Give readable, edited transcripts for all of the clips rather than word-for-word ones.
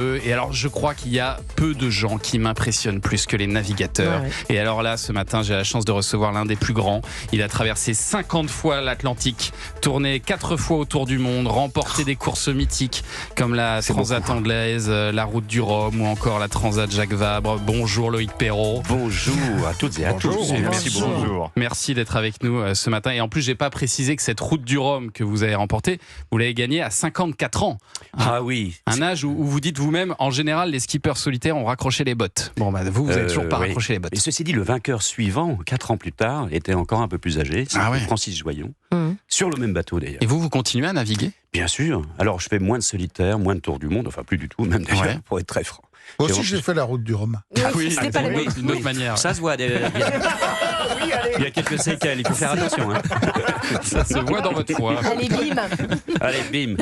Et alors, je crois qu'il y a peu de gens qui m'impressionnent plus que les navigateurs. Ouais. Et alors là, ce matin, j'ai la chance de recevoir l'un des plus grands. Il a traversé 50 fois l'Atlantique, tourné 4 fois autour du monde, remporté des courses mythiques comme la Transat anglaise, la Route du Rhum ou encore la Transat Jacques Vabre. Bonjour Loïc Perrault. Bonjour à toutes et à tous. Bonjour. Merci d'être avec nous ce matin. Et en plus, j'ai pas précisé que cette Route du Rhum que vous avez remportée, vous l'avez gagnée à 54 ans. Ah oui. Un âge où vous dites vous-même, en général, les skippers solitaires ont raccroché les bottes. Bon, bah, vous avez toujours pas oui. raccroché les bottes. Et ceci dit, le vainqueur suivant, 4 ans plus tard, était encore un peu plus âgé. C'est Ah ouais. Francis Joyon. Mmh. Sur le même bateau d'ailleurs. Et vous continuez à naviguer? Bien sûr. Alors je fais moins de solitaire, moins de tour du monde, enfin plus du tout, même d'ailleurs, Ouais. pour être très franc. Moi Et aussi, en j'ai fait la route du Rhum. C'était pas la même. d'une autre manière. Ça se voit. Il y a quelques séquelles, il faut faire attention. Hein. Ça se voit dans votre voix. Allez, bim. Allez, bim.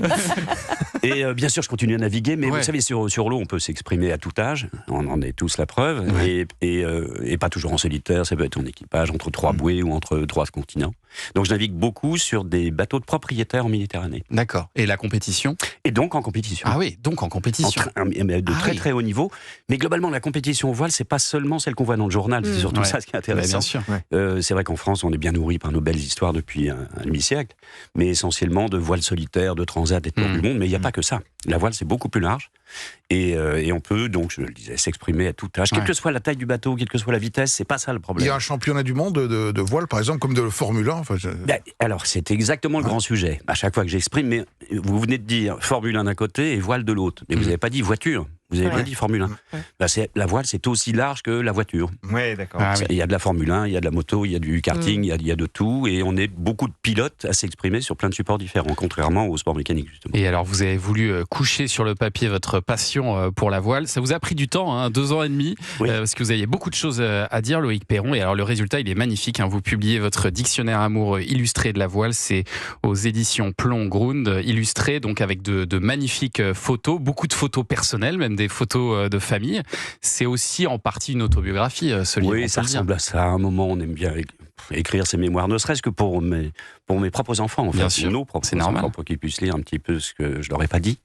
Et bien sûr, je continue à naviguer, mais Ouais. vous savez, sur l'eau, on peut s'exprimer à tout âge. On en est tous la preuve. Ouais. Et pas toujours en solitaire, ça peut être en équipage, entre 3 bouées ou entre 3 continents. Donc je navigue beaucoup sur des bateaux de propriétaires en Méditerranée. D'accord. Et la compétition? Et donc en compétition. Ah oui, donc en compétition. De Ah très oui. très haut niveau. Mais globalement, la compétition au voile, c'est pas seulement celle qu'on voit dans le journal, c'est surtout Ouais. ça ce qui est Bah, intéressant. bien sûr. C'est vrai qu'en France, on est bien nourri par nos belles histoires depuis un demi-siècle, mais essentiellement de voile solitaire, de transat et de tour du monde. Mais il n'y a pas que ça. La voile, c'est beaucoup plus large. Et on peut, donc, je le disais, s'exprimer à tout âge. Quelle Ouais. que soit la taille du bateau, quelle que soit la vitesse, c'est pas ça le Il problème. y a un championnat du monde de voile, par exemple, comme de le Formule 1. Enfin, Alors, c'est exactement le grand sujet. À chaque fois que j'exprime, mais vous venez de dire Formule 1 d'un côté et voile de l'autre. Mais vous n'avez pas dit voiture. Vous avez bien dit Formule 1. La voile, c'est aussi large que la voiture. Oui, d'accord. Ah oui. Il y a de la Formule 1, il y a de la moto, il y a du karting, il y a de tout. Et on est beaucoup de pilotes à s'exprimer sur plein de supports différents, contrairement au sport mécanique, justement. Et alors, vous avez voulu coucher sur le papier votre passion pour la voile. Ça vous a pris du temps, hein, 2 ans et demi, Oui. parce que vous aviez beaucoup de choses à dire, Loïc Perron. Et alors, le résultat, il est magnifique. Hein. Vous publiez votre dictionnaire amoureux illustré de la voile. C'est aux éditions Plon Grund, illustré, donc avec de magnifiques photos, beaucoup de photos personnelles, même des photos de famille. C'est aussi en partie une autobiographie, ce livre. on Oui, peut ça le dire. ressemble à ça. À un moment, on aime bien écrire ses mémoires, ne serait-ce que pour mes propres enfants, en fait, Bien sûr, pour nos propres c'est normal. enfants, pour qu'ils puissent lire un petit peu ce que je leur ai pas dit.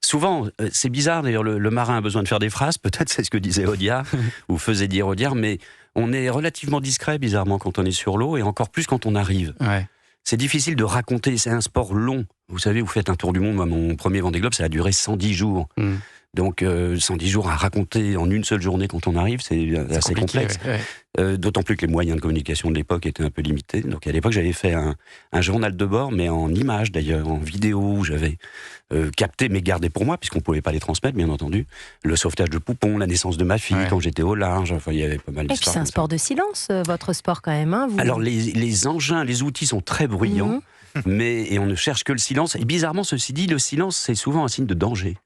Souvent, c'est bizarre, d'ailleurs, le marin a besoin de faire des phrases, peut-être c'est ce que disait Audiard, ou faisait dire Audiard, mais on est relativement discret, bizarrement, quand on est sur l'eau, et encore plus quand on arrive. Ouais. C'est difficile de raconter, c'est un sport long. Vous savez, vous faites un tour du monde, moi, mon premier Vendée Globe, ça a duré 110 jours. Mm. Donc 110 jours à raconter en une seule journée quand on arrive, c'est assez compliqué, complexe. ouais. D'autant plus que les moyens de communication de l'époque étaient un peu limités. Donc à l'époque, j'avais fait un journal de bord, mais en images d'ailleurs, en vidéo, où j'avais capté, mais gardé pour moi, puisqu'on ne pouvait pas les transmettre, bien entendu. Le sauvetage de Poupon, la naissance de ma fille, Ouais. quand j'étais au large, enfin il y avait pas mal Et puis d'histoires. c'est un comme ça. sport de silence, votre sport quand même. Hein, vous... Alors les engins, les outils sont très bruyants, et on ne cherche que le silence. Et bizarrement, ceci dit, le silence, c'est souvent un signe de danger.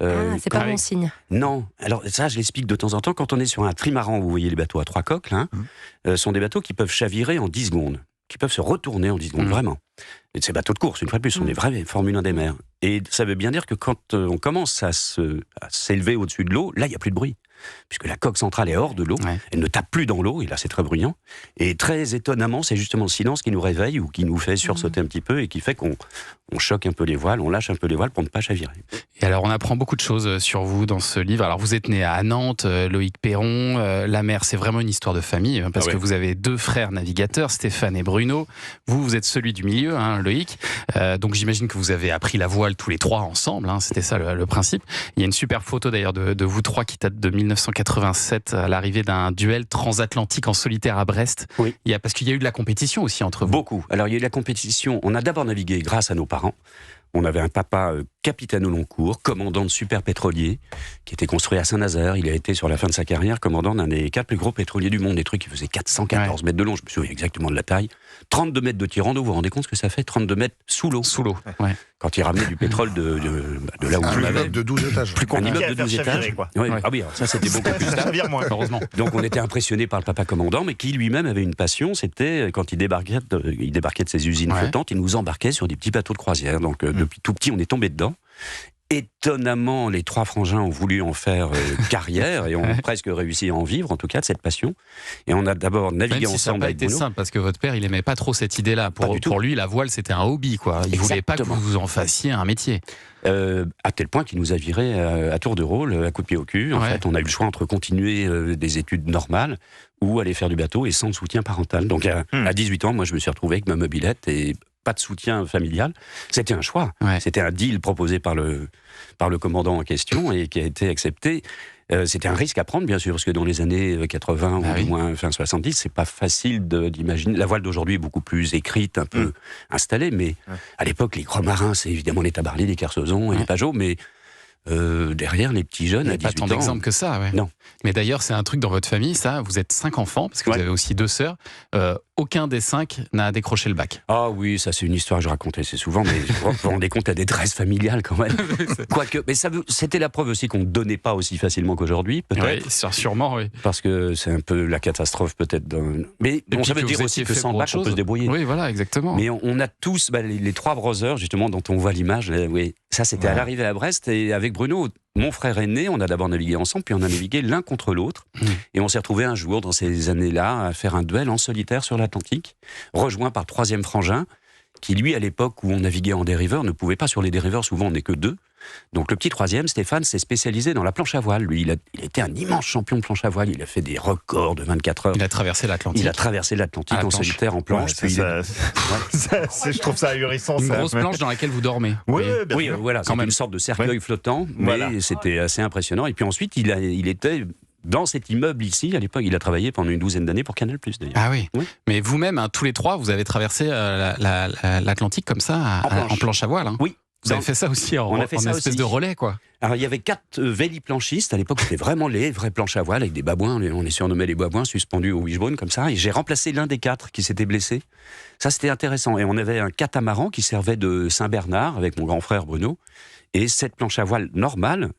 C'est pas quand- bon signe. Non, alors ça je l'explique de temps en temps, quand on est sur un trimaran, vous voyez les bateaux à 3 coques, là, sont des bateaux qui peuvent chavirer en 10 secondes, qui peuvent se retourner en 10 secondes, vraiment. Et ces bateaux de course, une fois de plus, sont des vrais Formule 1 des mers. Et ça veut bien dire que quand on commence à s'élever au-dessus de l'eau, là il n'y a plus de bruit. Puisque la coque centrale est hors de l'eau, Ouais. elle ne tape plus dans l'eau, et là c'est très bruyant. Et très étonnamment, c'est justement le silence qui nous réveille ou qui nous fait sursauter un petit peu et qui fait qu'on choque un peu les voiles, on lâche un peu les voiles pour ne pas chavirer. Et alors, on apprend beaucoup de choses sur vous dans ce livre. Alors, vous êtes né à Nantes, Loïc Perron. La mer, c'est vraiment une histoire de famille, parce que vous avez 2 frères navigateurs, Stéphane et Bruno. Vous êtes celui du milieu, hein, Loïc. Donc, j'imagine que vous avez appris la voile tous les 3 ensemble. Hein, c'était ça le principe. Il y a une superbe photo d'ailleurs de vous 3 qui date de 1987, à l'arrivée d'un duel transatlantique en solitaire à Brest. Oui. Parce qu'il y a eu de la compétition aussi entre vous. Beaucoup. Alors il y a eu la compétition, on a d'abord navigué grâce à nos parents. On avait un papa capitaine au long cours, commandant de super pétrolier, qui était construit à Saint-Nazaire. Il a été, sur la fin de sa carrière, commandant d'un des 4 plus gros pétroliers du monde. Des trucs qui faisaient 414 mètres de long, je me souviens exactement de la taille. 32 mètres de tirant-d'eau, vous vous rendez compte ce que ça fait? 32 mètres sous l'eau. Sous l'eau. Ouais. Quand il ramenait du pétrole de là où un on avait. immeuble de 12 étages. Un immeuble de à faire 12 chavirer, étages. quoi. Ouais. Ouais. Ah oui, alors ça c'était beaucoup plus Ça tard. chavire moins. Heureusement. Donc on était impressionné par le papa commandant, mais qui lui-même avait une passion, c'était quand il débarquait de ses usines Ouais. flottantes, il nous embarquait sur des petits bateaux de croisière. Donc depuis tout petit, on est tombé dedans. étonnamment, les 3 frangins ont voulu en faire carrière et ont presque réussi à en vivre, en tout cas, de cette passion. Et on a d'abord navigué Même si ça n'a ensemble pas avec été Bruno. simple, parce que votre père, il aimait pas trop cette idée-là. Pour lui, la voile, c'était un hobby, quoi. Il voulait pas que Exactement. vous en fassiez un métier. À tel point qu'il nous a virés à tour de rôle, à coup de pied au cul. En fait, on a eu le choix entre continuer des études normales ou aller faire du bateau et sans soutien parental. Donc à 18 ans, moi, je me suis retrouvé avec ma mobilette et pas de soutien familial. C'était un choix. C'était un deal proposé par le commandant en question et qui a été accepté. C'était un risque à prendre, bien sûr, parce que dans les années 80 ou du moins fin 70, c'est pas facile d'imaginer. La voile d'aujourd'hui est beaucoup plus écrite, un peu installée, mais à l'époque, les grands marins, c'est évidemment les Tabarly, les Kersozon et les Pajot, mais derrière les petits jeunes, Il n'y à a pas 18 tant ans... d'exemples que ça, Non. Mais d'ailleurs, c'est un truc dans votre famille, ça. Vous êtes 5 enfants, parce que vous avez aussi 2 sœurs. Aucun des 5 n'a décroché le bac. Ah oui, ça c'est une histoire que je racontais assez souvent, mais vous vous rendez compte, la détresse familiale quand même. Quoique, mais c'était la preuve aussi qu'on ne donnait pas aussi facilement qu'aujourd'hui, peut-être. Oui, sûrement, oui. Parce que c'est un peu la catastrophe peut-être. Mais bon, ça veut dire aussi que sans bac, on peut se débrouiller. Oui, voilà, exactement. Mais on a tous, les 3 brothers, justement, dont on voit l'image, oui, ça c'était à l'arrivée à Brest, et avec Bruno, mon frère aîné, on a d'abord navigué ensemble, puis on a navigué l'un contre l'autre, et on s'est retrouvés un jour, dans ces années-là, à faire un duel en solitaire sur l'Atlantique, rejoint par 3e frangin, qui lui, à l'époque où on naviguait en dériveur, ne pouvait pas sur les dériveurs, souvent on n'est que 2. Donc le petit 3e, Stéphane, s'est spécialisé dans la planche à voile. Lui, il a été un immense champion de planche à voile, il a fait des records de 24 heures. Il a traversé l'Atlantique. Il a traversé l'Atlantique en solitaire, en planche. Je trouve ça ahurissant. Une grosse planche dans laquelle vous dormez. Oui, voilà, c'est une sorte de cercueil flottant, mais c'était assez impressionnant. Et puis ensuite, il était dans cet immeuble ici. À l'époque, il a travaillé pendant une douzaine d'années pour Canal+, d'ailleurs. Ah oui. Mais vous-même, tous les 3, vous avez traversé l'Atlantique comme ça, en planche à voile. Oui. Vous avez fait ça aussi en espèce de relais, quoi. Alors, il y avait 4 véliplanchistes. À l'époque, c'était vraiment les vraies planches à voile avec des babouins. On les surnommait les babouins, suspendus au wishbone, comme ça. Et j'ai remplacé l'un des 4 qui s'était blessé. Ça, c'était intéressant. Et on avait un catamaran qui servait de Saint-Bernard avec mon grand frère Bruno. Et cette planche à voile normale,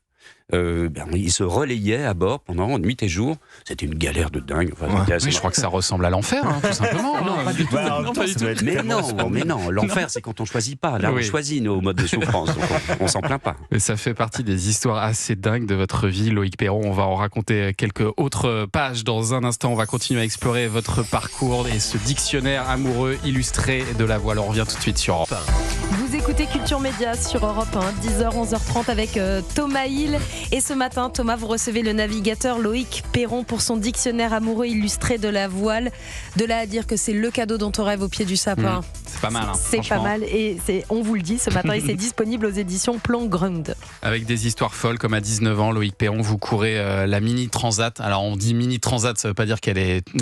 il se relayait à bord pendant nuit et jour. C'était une galère de dingue. Je crois que ça ressemble à l'enfer, tout simplement. Non, pas du tout. Mais non, l'enfer, c'est quand on choisit pas. Là, on choisit nos modes de souffrance, donc on s'en plaint pas. Mais ça fait partie des histoires assez dingues de votre vie, Loïc Perron. On va en raconter quelques autres pages dans un instant. On va continuer à explorer votre parcours et ce dictionnaire amoureux illustré de la voile. On revient tout de suite sur Europe 1. Vous écoutez Culture Média sur Europe 1, 10h, 11h30 avec Thomas Hill. Et ce matin, Thomas, vous recevez le navigateur Loïc Perron pour son dictionnaire amoureux illustré de la voile. De là à dire que c'est le cadeau dont on rêve au pied du sapin. C'est pas mal, c'est pas mal. Et on vous le dit ce matin, et c'est disponible aux éditions Plan Grund. Avec des histoires folles, comme à 19 ans, Loïc Perron, vous courez la Mini Transat. Alors on dit Mini Transat, ça veut pas dire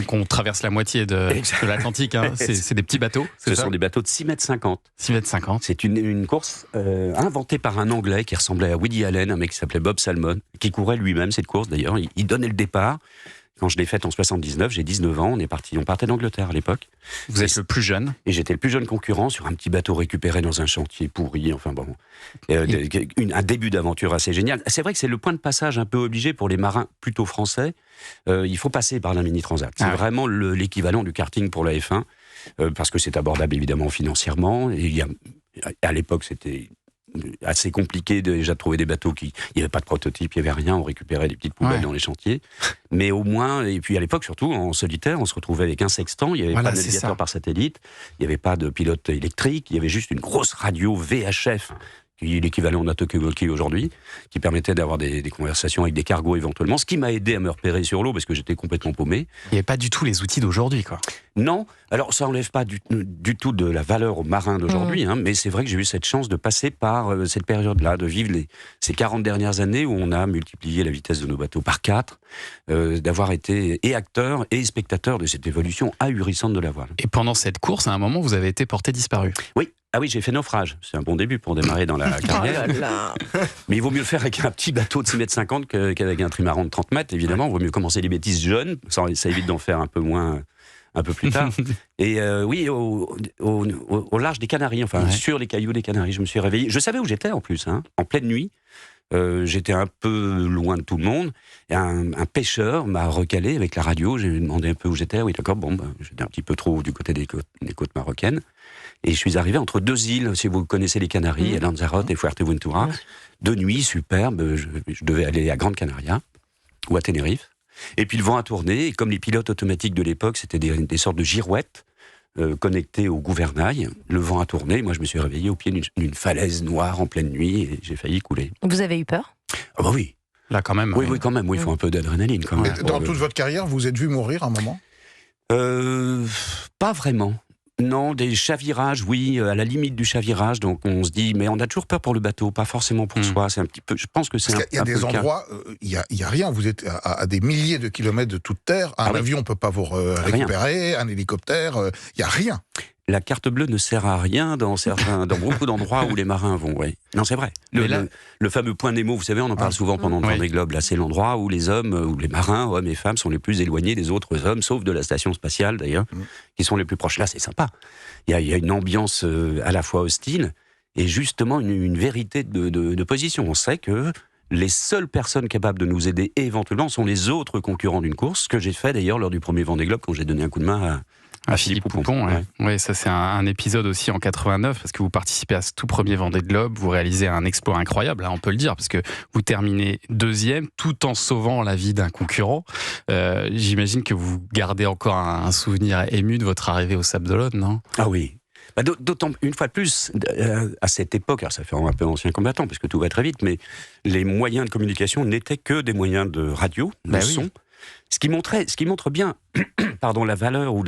qu'on traverse la moitié de l'Atlantique. C'est des petits bateaux. Ce sont des bateaux de 6,50 m. 6,50 m. C'est une course inventée par un Anglais qui ressemblait à Woody Allen, un mec qui s'appelait Bob Salmon, qui courait lui-même cette course d'ailleurs. Il donnait le départ. Quand je l'ai faite en 79, j'ai 19 ans, on partait d'Angleterre à l'époque. Vous êtes le plus jeune. Et j'étais le plus jeune concurrent sur un petit bateau récupéré dans un chantier pourri, enfin bon. Un début d'aventure assez génial. C'est vrai que c'est le point de passage un peu obligé pour les marins plutôt français. Il faut passer par la Mini Transat. C'est vraiment l'équivalent du karting pour la F1, parce que c'est abordable évidemment financièrement. Et à l'époque, c'était assez compliqué déjà de trouver des bateaux il n'y avait pas de prototype, il n'y avait rien, on récupérait des petites poubelles dans les chantiers, mais au moins, et puis à l'époque surtout en solitaire, on se retrouvait avec un sextant, il n'y avait pas de navigateur par satellite, il n'y avait pas de pilote électrique, il y avait juste une grosse radio VHF qui est l'équivalent de talkie-walkie aujourd'hui, qui permettait d'avoir des conversations avec des cargos éventuellement, ce qui m'a aidé à me repérer sur l'eau parce que j'étais complètement paumé. Il n'y avait pas du tout les outils d'aujourd'hui, quoi. Non, alors ça n'enlève pas du tout de la valeur aux marins d'aujourd'hui, mais c'est vrai que j'ai eu cette chance de passer par cette période-là, de vivre ces 40 dernières années où on a multiplié la vitesse de nos bateaux par 4, d'avoir été et acteur et spectateur de cette évolution ahurissante de la voile. Et pendant cette course, à un moment, vous avez été porté disparu. Oui. Ah oui, j'ai fait naufrage. C'est un bon début pour démarrer dans la carrière. Oh là là. Mais il vaut mieux le faire avec un petit bateau de 6,50 m qu'avec un trimaran de 30 mètres, évidemment. Il vaut mieux commencer les bêtises jeunes. Ça évite d'en faire un peu plus tard. Et oui, au large des Canaries, sur les cailloux des Canaries, je me suis réveillé. Je savais où j'étais en plus, en pleine nuit. J'étais un peu loin de tout le monde. Et un pêcheur m'a recalé avec la radio. J'ai demandé un peu où j'étais. Oui, d'accord, j'étais un petit peu trop du côté des côtes marocaines. Et je suis arrivé entre deux îles, si vous connaissez les Canaries, à Lanzarote et Fuerteventura. De nuit, superbe. Je devais aller à Grande Canaria ou à Tenerife. Et puis le vent a tourné. Et comme les pilotes automatiques de l'époque, c'était des sortes de girouettes connectées au gouvernail. Le vent a tourné. Moi, je me suis réveillé au pied d'une falaise noire en pleine nuit et j'ai failli couler. Vous avez eu peur ? Ah bah oui. Là, quand même. Oui, quand même. Oui, il faut un peu d'adrénaline quand même. Dans toute votre carrière, vous êtes vu mourir un moment ? Pas vraiment. Non, des chavirages, oui, à la limite du chavirage. Donc on se dit, mais on a toujours peur pour le bateau, pas forcément pour soi. C'est un petit peu. Je pense que c'est Parce qu'il y a des endroits, il y a rien. Vous êtes à des milliers de kilomètres de toute terre. Un avion peut pas vous récupérer, un hélicoptère. Il y a rien. La carte bleue ne sert à rien dans beaucoup d'endroits où les marins vont. Oui. Non, c'est vrai. Le fameux point Nemo, vous savez, on en parle souvent pendant le Vendée Globe. Là, c'est l'endroit où les hommes, où les marins, hommes et femmes, sont les plus éloignés des autres hommes, sauf de la station spatiale d'ailleurs, qui sont les plus proches. Là, c'est sympa. Il y a une ambiance à la fois hostile et justement une vérité de position. On sait que les seules personnes capables de nous aider éventuellement sont les autres concurrents d'une course, ce que j'ai fait d'ailleurs lors du premier Vendée Globe quand j'ai donné un coup de main à Philippe Poupon. Ouais, ça c'est un épisode aussi en 89 parce que vous participez à ce tout premier Vendée Globe, vous réalisez un exploit incroyable, on peut le dire, parce que vous terminez deuxième tout en sauvant la vie d'un concurrent. J'imagine que vous gardez encore un souvenir ému de votre arrivée au Sables d'Olonne, non ? Ah oui. D'autant, une fois de plus, à cette époque, alors ça fait un peu ancien combattant, parce que tout va très vite, mais les moyens de communication n'étaient que des moyens de radio, de son. Ce qui montre bien la valeur ou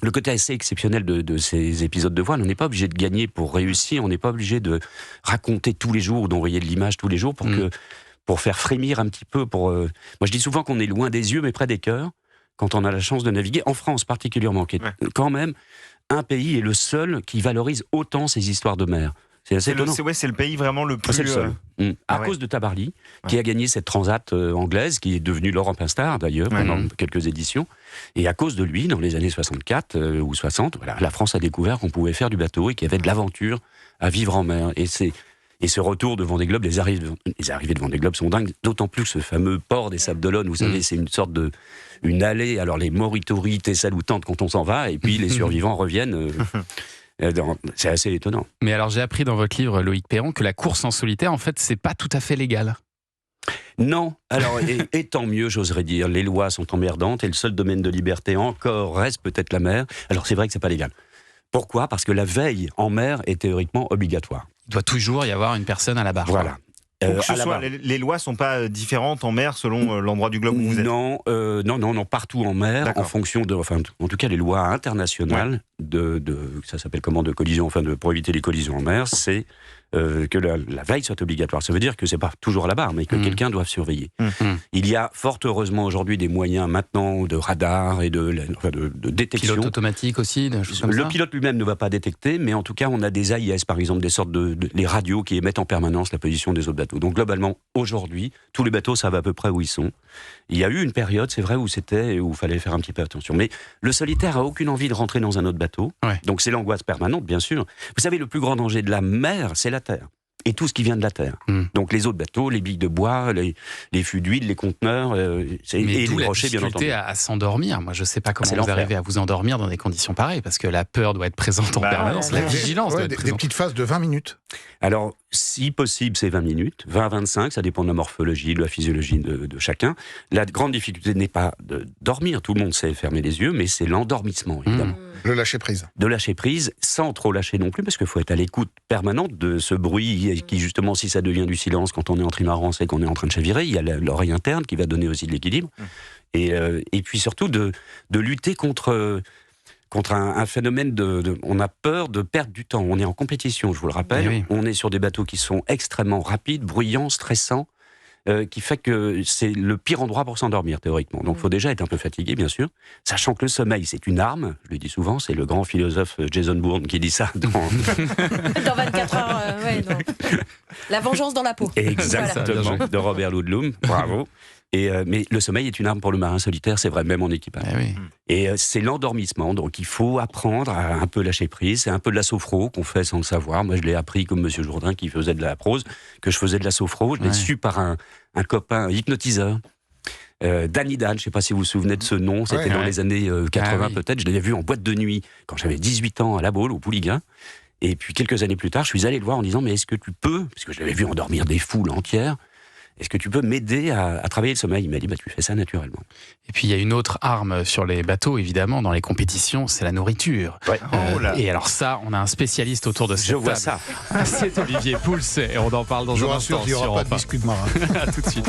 le côté assez exceptionnel de ces épisodes de voile. On n'est pas obligé de gagner pour réussir, on n'est pas obligé de raconter tous les jours, d'envoyer de l'image tous les jours pour faire frémir un petit peu. Moi, je dis souvent qu'on est loin des yeux, mais près des cœurs, quand on a la chance de naviguer, en France particulièrement, qui est quand même un pays et le seul qui valorise autant ces histoires de mer. C'est assez étonnant. C'est le pays vraiment le plus... C'est le seul. À cause de Tabarly, qui a gagné cette transat anglaise, qui est devenue l'Europe Star d'ailleurs, pendant quelques éditions. Et à cause de lui, dans les années 64 ou 60, la France a découvert qu'on pouvait faire du bateau et qu'il y avait de l'aventure à vivre en mer. Et ce retour de Vendée Globe, les arrivées de Vendée Globe sont dingues, d'autant plus que ce fameux port des Sables d'Olonne, vous savez, c'est une sorte une allée, alors les moritori, salutantes quand on s'en va, et puis les survivants reviennent... C'est assez étonnant. Mais alors j'ai appris dans votre livre, Loïc Perron, que la course en solitaire, en fait, c'est pas tout à fait légal. Non, alors et tant mieux, j'oserais dire. Les lois sont emmerdantes et le seul domaine de liberté encore reste peut-être la mer. Alors c'est vrai que c'est pas légal. Pourquoi ? Parce que la veille en mer est théoriquement obligatoire. Il doit toujours y avoir une personne à la barre. Voilà. Les lois sont pas différentes en mer selon l'endroit du globe où vous êtes. Non, partout en mer, en fonction en tout cas les lois internationales ça s'appelle comment, de collision, pour éviter les collisions en mer, c'est que la veille soit obligatoire. Ça veut dire que c'est pas toujours à la barre, mais que quelqu'un doit surveiller. Il y a fort heureusement aujourd'hui des moyens maintenant de radar et de détection. Pilote automatique aussi, des choses comme ça. Le pilote lui-même ne va pas détecter, mais en tout cas on a des AIS par exemple, des sortes les radios qui émettent en permanence la position des autres bateaux. Donc globalement aujourd'hui, tous les bateaux savent à peu près où ils sont. Il y a eu une période, c'est vrai, où il fallait faire un petit peu attention. Mais le solitaire a aucune envie de rentrer dans un autre bateau. Donc c'est l'angoisse permanente, bien sûr. Vous savez, le plus grand danger de la mer, c'est la terre. Et tout ce qui vient de la terre. Donc les autres bateaux, les billes de bois, les fûts d'huile, les conteneurs, et les rochers, bien entendu. À s'endormir. Moi, je ne sais pas comment vous arrivez à vous endormir dans des conditions pareilles, parce que la peur doit être présente en permanence, la vigilance doit être présente. Des petites phases de 20 minutes. Alors, si possible, c'est 20 minutes, 20 à 25, ça dépend de la morphologie, de la physiologie de chacun. La grande difficulté n'est pas de dormir, tout le monde sait fermer les yeux, mais c'est l'endormissement, évidemment. Le lâcher prise. De lâcher prise, sans trop lâcher non plus, parce qu'il faut être à l'écoute permanente de ce bruit qui, justement, si ça devient du silence, quand on est en trimaran, c'est qu'on est en train de chavirer. Il y a l'oreille interne qui va donner aussi de l'équilibre. Et puis surtout de lutter contre un phénomène on a peur de perdre du temps. On est en compétition, je vous le rappelle. On est sur des bateaux qui sont extrêmement rapides, bruyants, stressants, qui fait que c'est le pire endroit pour s'endormir, théoriquement. Donc il faut déjà être un peu fatigué, bien sûr, sachant que le sommeil, c'est une arme, je le dis souvent, c'est le grand philosophe Jason Bourne qui dit ça dans 24 heures, La vengeance dans la peau. Exactement, de Robert Ludlum, bravo. Mais le sommeil est une arme pour le marin solitaire, c'est vrai, même en équipage. Oui. Et c'est l'endormissement, donc il faut apprendre à un peu lâcher prise. C'est un peu de la sophro qu'on fait sans le savoir. Moi, je l'ai appris comme Monsieur Jourdain qui faisait de la prose, que je faisais de la sophro. Je l'ai su par un copain, un hypnotiseur. Danny Dan, je ne sais pas si vous vous souvenez de ce nom, c'était dans les années 80 peut-être. Je l'avais vu en boîte de nuit quand j'avais 18 ans à La Baule, au Pouliguen. Et puis quelques années plus tard, je suis allé le voir en disant mais est-ce que tu peux, parce que je l'avais vu endormir des foules entières, est-ce que tu peux m'aider à travailler le sommeil? Il m'a dit tu fais ça naturellement. Et puis il y a une autre arme sur les bateaux, évidemment, dans les compétitions, c'est la nourriture. Ouais. Et alors ça, on a un spécialiste autour de cette table. Je vois ça. C'est Olivier Pouls et on en parle dans un instant. Je vous rassure, il n'y aura pas de biscuit de marin. À tout de suite.